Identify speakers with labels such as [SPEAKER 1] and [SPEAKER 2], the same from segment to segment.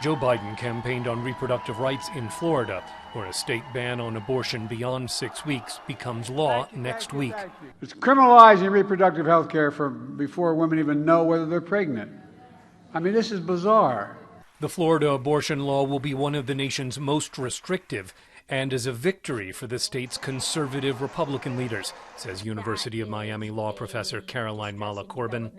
[SPEAKER 1] Joe Biden campaigned on reproductive rights in Florida, where a state ban on abortion beyond 6 weeks becomes law next week.
[SPEAKER 2] It's criminalizing reproductive health care before women even know whether they're pregnant. I mean, this is bizarre.
[SPEAKER 1] The Florida abortion law will be one of the nation's most restrictive and is a victory for the state's conservative Republican leaders, says University of Miami law professor Caroline Mala Corbin.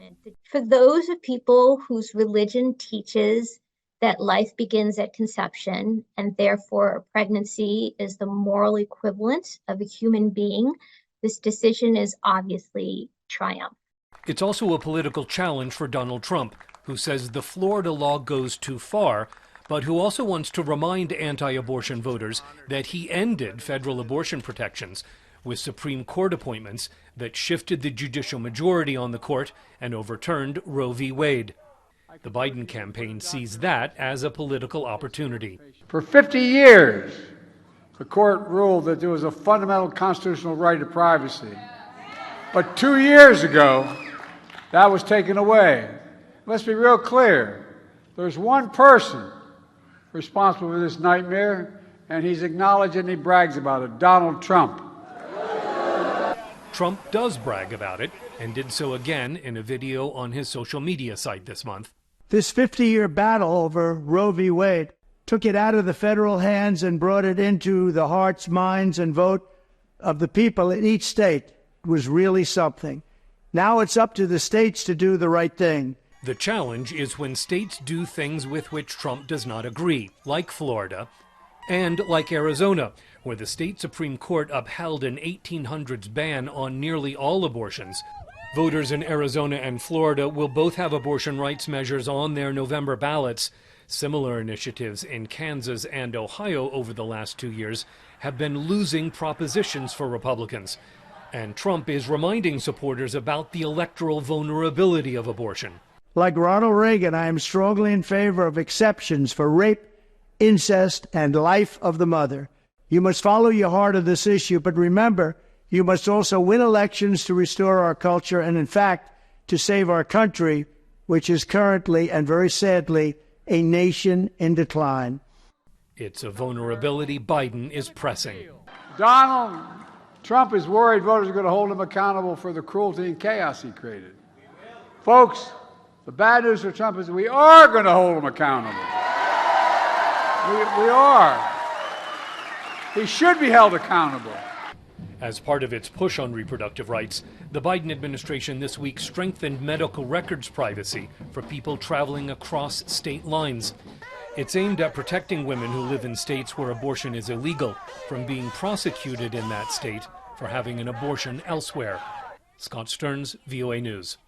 [SPEAKER 3] For those of people whose religion teaches that life begins at conception and therefore pregnancy is the moral equivalent of a human being, this decision is obviously triumph.
[SPEAKER 1] It's also a political challenge for Donald Trump, who says the Florida law goes too far, but who also wants to remind anti-abortion voters that he ended federal abortion protections with Supreme Court appointments that shifted the judicial majority on the court and overturned Roe v. Wade. The Biden campaign sees that as a political opportunity.
[SPEAKER 2] For 50 years, the court ruled that there was a fundamental constitutional right to privacy. But 2 years ago, that was taken away. Let's be real clear. There's one person responsible for this nightmare, and he's acknowledged and he brags about it, Donald Trump.
[SPEAKER 1] Trump does brag about it, and did so again in a video on his social media site this month.
[SPEAKER 4] This 50-year battle over Roe v. Wade took it out of the federal hands and brought it into the hearts, minds, and vote of the people in each state. It was really something. Now it's up to the states to do the right thing.
[SPEAKER 1] The challenge is when states do things with which Trump does not agree, like Florida, and like Arizona, where the state Supreme Court upheld an 1800s ban on nearly all abortions. Voters in Arizona and Florida will both have abortion rights measures on their November ballots. Similar initiatives in Kansas and Ohio over the last 2 years have been losing propositions for Republicans. And Trump is reminding supporters about the electoral vulnerability of abortion.
[SPEAKER 4] Like Ronald Reagan, I am strongly in favor of exceptions for rape, incest, and life of the mother. You must follow your heart on this issue, but remember, you must also win elections to restore our culture and, in fact, to save our country, which is currently, and very sadly, a nation in decline.
[SPEAKER 1] It's a vulnerability Biden is pressing.
[SPEAKER 2] Donald Trump is worried voters are going to hold him accountable for the cruelty and chaos he created. Folks, the bad news for Trump is we are going to hold him accountable. We are. He should be held accountable.
[SPEAKER 1] As part of its push on reproductive rights, the Biden administration this week strengthened medical records privacy for people traveling across state lines. It's aimed at protecting women who live in states where abortion is illegal from being prosecuted in that state for having an abortion elsewhere. Scott Stearns, VOA News.